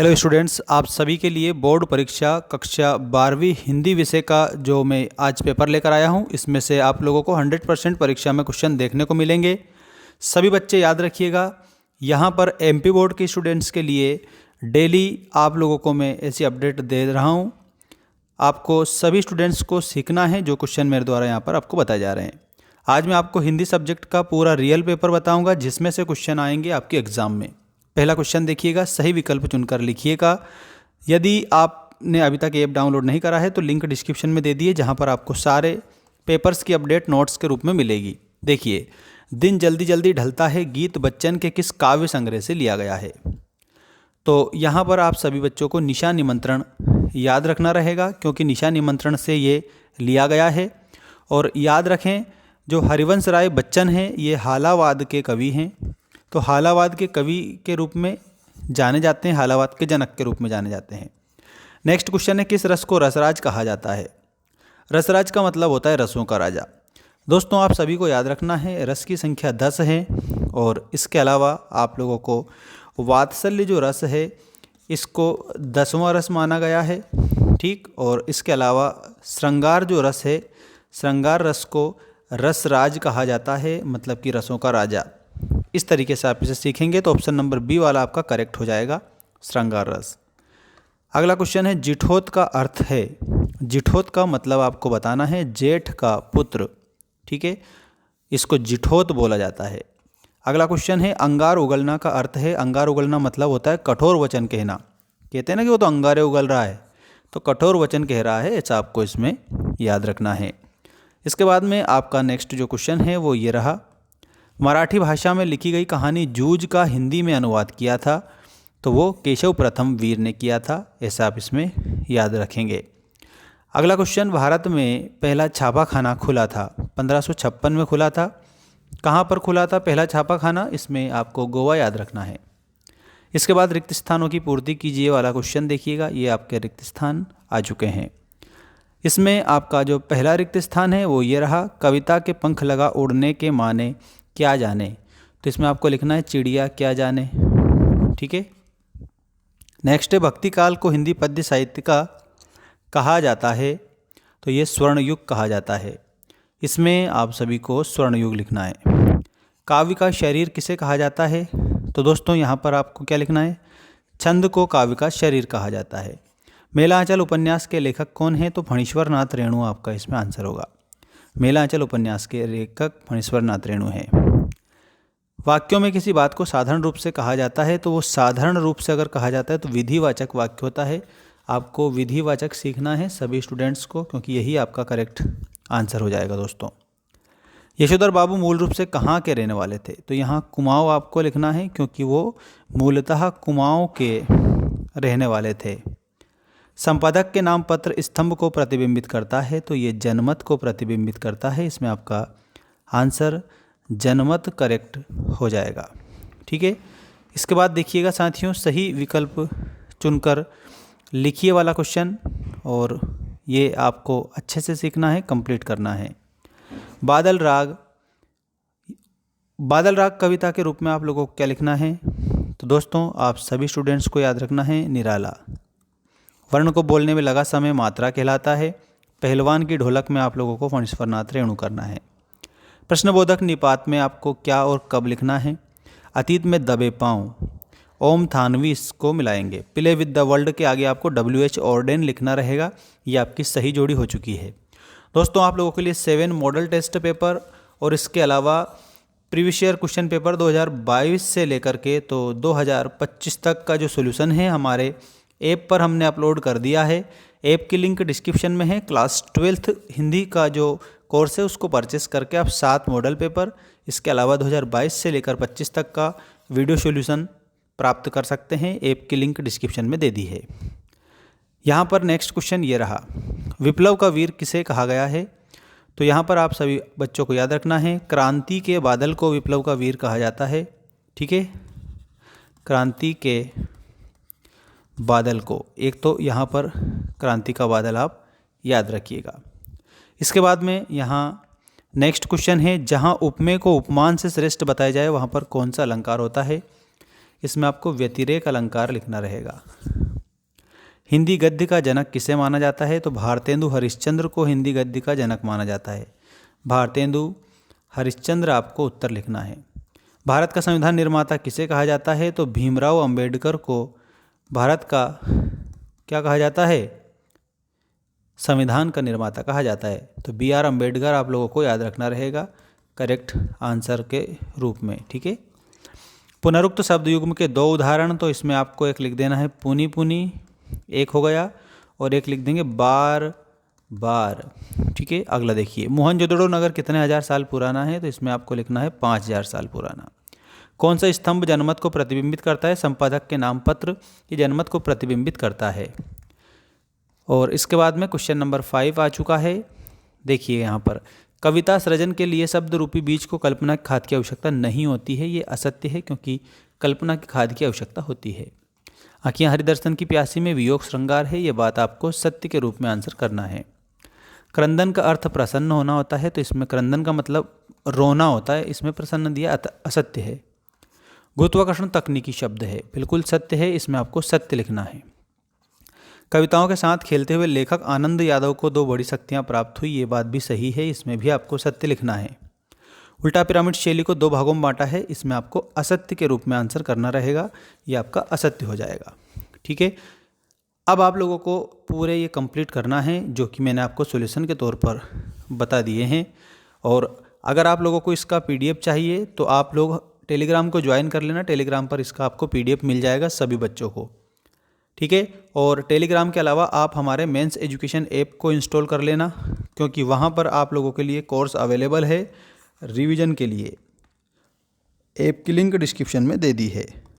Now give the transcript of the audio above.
Hello students, आप सभी के लिए बोर्ड परीक्षा कक्षा 12वीं हिंदी विषय का जो मैं आज पेपर लेकर आया हूं, इसमें से आप लोगों को 100% परीक्षा में क्वेश्चन देखने को मिलेंगे। सभी बच्चे याद रखिएगा, यहां पर एमपी बोर्ड के स्टूडेंट्स के लिए डेली आप लोगों को मैं ऐसी अपडेट दे रहा हूं। आपको सभी स्टूडेंट्स को सीखना है जो क्वेश्चन मेरे द्वारा यहाँ पर आपको बताए जा रहे हैं। आज मैं आपको हिंदी सब्जेक्ट का पूरा रियल पेपर बताऊँगा, जिसमें से क्वेश्चन आएंगे आपके एग्ज़ाम में। पहला क्वेश्चन देखिएगा, सही विकल्प चुनकर लिखिएगा। यदि आपने अभी तक ऐप डाउनलोड नहीं करा है तो लिंक डिस्क्रिप्शन में दे दिए, जहां पर आपको सारे पेपर्स की अपडेट नोट्स के रूप में मिलेगी। देखिए, दिन जल्दी जल्दी ढलता है गीत बच्चन के किस काव्य संग्रह से लिया गया है। तो यहाँ पर आप सभी बच्चों को निशा निमंत्रण याद रखना रहेगा, क्योंकि निशा निमंत्रण से ये लिया गया है। और याद रखें, जो हरिवंश राय बच्चन हैं ये हालावाद के कवि हैं। तो हालावाद के कवि के रूप में जाने जाते हैं, हालावाद के जनक के रूप में जाने जाते हैं। नेक्स्ट क्वेश्चन है, किस रस को रसराज कहा जाता है। रसराज का मतलब होता है रसों का राजा। दोस्तों, आप सभी को याद रखना है, रस की संख्या 10 है। और इसके अलावा आप लोगों को वात्सल्य जो रस है इसको 10वां रस माना गया है, ठीक। और इसके अलावा श्रृंगार जो रस है, श्रृंगार रस को रसराज कहा जाता है, मतलब कि रसों का राजा। इस तरीके से आप इसे सीखेंगे तो ऑप्शन नंबर बी वाला आपका करेक्ट हो जाएगा, श्रृंगार रस। अगला क्वेश्चन है, जिठोत का अर्थ है। जिठोत का मतलब आपको बताना है जेठ का पुत्र, ठीक है, इसको जिठोत बोला जाता है। अगला क्वेश्चन है, अंगार उगलना का अर्थ है। अंगार उगलना मतलब होता है कठोर वचन कहना। कहते हैं ना कि वो तो अंगारे उगल रहा है, तो कठोर वचन कह रहा है, ऐसा आपको इसमें याद रखना है। इसके बाद में आपका नेक्स्ट जो क्वेश्चन है वो ये रहा, मराठी भाषा में लिखी गई कहानी जूझ का हिंदी में अनुवाद किया था, तो वो केशव प्रथम वीर ने किया था, ऐसा आप इसमें याद रखेंगे। अगला क्वेश्चन, भारत में पहला छापाखाना खुला था, 1556 में खुला था। कहाँ पर खुला था पहला छापाखाना, इसमें आपको गोवा याद रखना है। इसके बाद रिक्त स्थानों की पूर्ति कीजिए वाला क्वेश्चन देखिएगा, ये आपके रिक्त स्थान आ चुके हैं। इसमें आपका जो पहला रिक्त स्थान है वो ये रहा, कविता के पंख लगा उड़ने के माने क्या जाने। तो इसमें आपको लिखना है चिड़िया क्या जाने, ठीक है। नेक्स्ट है, भक्ति काल को हिंदी पद्य साहित्य का कहा जाता है, तो ये स्वर्ण युग कहा जाता है। इसमें आप सभी को स्वर्ण युग लिखना है। काव्य का शरीर किसे कहा जाता है, तो दोस्तों यहाँ पर आपको क्या लिखना है, छंद को काव्य का शरीर कहा जाता है। मेला आंचल उपन्यास के लेखक कौन है, तो फणीश्वर नाथ रेणु आपका इसमें आंसर होगा। मेला आंचल उपन्यास के लेखक फणीश्वर नाथ रेणु हैं। वाक्यों में किसी बात को साधारण रूप से कहा जाता है, तो वो साधारण रूप से अगर कहा जाता है तो विधिवाचक वाक्य होता है। आपको विधिवाचक सीखना है सभी स्टूडेंट्स को, क्योंकि यही आपका करेक्ट आंसर हो जाएगा। दोस्तों, यशोधर बाबू मूल रूप से कहाँ के रहने वाले थे, तो यहाँ कुमाऊँ आपको लिखना है, क्योंकि वो मूलतः कुमाऊँ के रहने वाले थे। संपादक के नाम पत्र स्तंभ को प्रतिबिंबित करता है, तो ये जनमत को प्रतिबिंबित करता है। इसमें आपका आंसर जनमत करेक्ट हो जाएगा, ठीक है। इसके बाद देखिएगा साथियों, सही विकल्प चुनकर लिखिए वाला क्वेश्चन, और ये आपको अच्छे से सीखना है, कंप्लीट करना है। बादल राग कविता के रूप में आप लोगों को क्या लिखना है, तो दोस्तों आप सभी स्टूडेंट्स को याद रखना है निराला। वर्ण को बोलने में लगा समय मात्रा कहलाता है। पहलवान की ढोलक में आप लोगों को फणीश्वर नाथ रेणु करना है। प्रश्नबोधक निपात में आपको क्या और कब लिखना है, अतीत में दबे पाँव, ओम थानवी इसको मिलाएंगे। प्ले विद द वर्ल्ड के आगे आपको WH ऑर्डेन लिखना रहेगा। ये आपकी सही जोड़ी हो चुकी है। दोस्तों, आप लोगों के लिए 7 मॉडल टेस्ट पेपर और इसके अलावा प्रीवियस ईयर क्वेश्चन पेपर 2022 से लेकर के तो 2025 तक का जो सोल्यूशन है हमारे ऐप पर हमने अपलोड कर दिया है। ऐप की लिंक डिस्क्रिप्शन में है। क्लास 12th हिंदी का जो कोर्स है उसको परचेस करके आप 7 मॉडल पेपर, इसके अलावा 2022 से लेकर 25 तक का वीडियो सॉल्यूशन प्राप्त कर सकते हैं। ऐप की लिंक डिस्क्रिप्शन में दे दी है। यहाँ पर नेक्स्ट क्वेश्चन ये रहा, विप्लव का वीर किसे कहा गया है, तो यहाँ पर आप सभी बच्चों को याद रखना है, क्रांति के बादल को विप्लव का वीर कहा जाता है, ठीक है। क्रांति के बादल को, एक तो यहाँ पर क्रांति का बादल आप याद रखिएगा। इसके बाद में यहाँ नेक्स्ट क्वेश्चन है, जहाँ उपमेय को उपमान से श्रेष्ठ बताया जाए वहाँ पर कौन सा अलंकार होता है। इसमें आपको व्यतिरेक अलंकार लिखना रहेगा। हिंदी गद्य का जनक किसे माना जाता है? तो भारतेंदु हरिश्चंद्र को हिंदी गद्य का जनक माना जाता है। भारतेंदु हरिश्चंद्र आपको उत्तर लिखना है। भारत का संविधान निर्माता किसे कहा जाता है? तो भीमराव अंबेडकर को भारत का क्या कहा जाता है? संविधान का निर्माता कहा जाता है। तो बी आर अम्बेडकर आप लोगों को याद रखना रहेगा करेक्ट आंसर के रूप में। ठीक है। पुनरुक्त शब्द युग्म के दो उदाहरण, तो इसमें आपको एक लिख देना है पुनी पुनी, एक हो गया, और एक लिख देंगे बार बार। ठीक है। अगला देखिए, मोहनजोदड़ो नगर कितने हजार साल पुराना है? तो इसमें आपको लिखना है 5000 साल पुराना। कौन सा स्तंभ जनमत को प्रतिबिंबित करता है? संपादक के नाम पत्र ये जनमत को प्रतिबिंबित करता है। और इसके बाद में क्वेश्चन नंबर 5 आ चुका है। देखिए यहाँ पर, कविता सृजन के लिए शब्द रूपी बीज को कल्पना की खाद की आवश्यकता नहीं होती है। ये असत्य है, क्योंकि कल्पना की खाद की आवश्यकता होती है। आँखियाँ हरिदर्शन की प्यासी में वियोग श्रृंगार है, ये बात आपको सत्य के रूप में आंसर करना है। क्रंदन का अर्थ प्रसन्न होना होता है, तो इसमें क्रंदन का मतलब रोना होता है, इसमें प्रसन्न दिया असत्य है। गुरुत्वाकर्षण तकनीकी शब्द है, बिल्कुल सत्य है, इसमें आपको सत्य लिखना है। कविताओं के साथ खेलते हुए लेखक आनंद यादव को 2 बड़ी शक्तियां प्राप्त हुई, ये बात भी सही है, इसमें भी आपको सत्य लिखना है। उल्टा पिरामिड शैली को 2 भागों में बांटा है, इसमें आपको असत्य के रूप में आंसर करना रहेगा, ये आपका असत्य हो जाएगा। ठीक है। अब आप लोगों को पूरे ये कंप्लीट करना है जो कि मैंने आपको सॉल्यूशन के तौर पर बता दिए हैं। और अगर आप लोगों को इसका PDF चाहिए तो आप लोग टेलीग्राम को ज्वाइन कर लेना, टेलीग्राम पर इसका आपको PDF मिल जाएगा सभी बच्चों को। ठीक है। और टेलीग्राम के अलावा आप हमारे मेंस एजुकेशन ऐप को इंस्टॉल कर लेना, क्योंकि वहाँ पर आप लोगों के लिए कोर्स अवेलेबल है रिवीजन के लिए। ऐप की लिंक डिस्क्रिप्शन में दे दी है।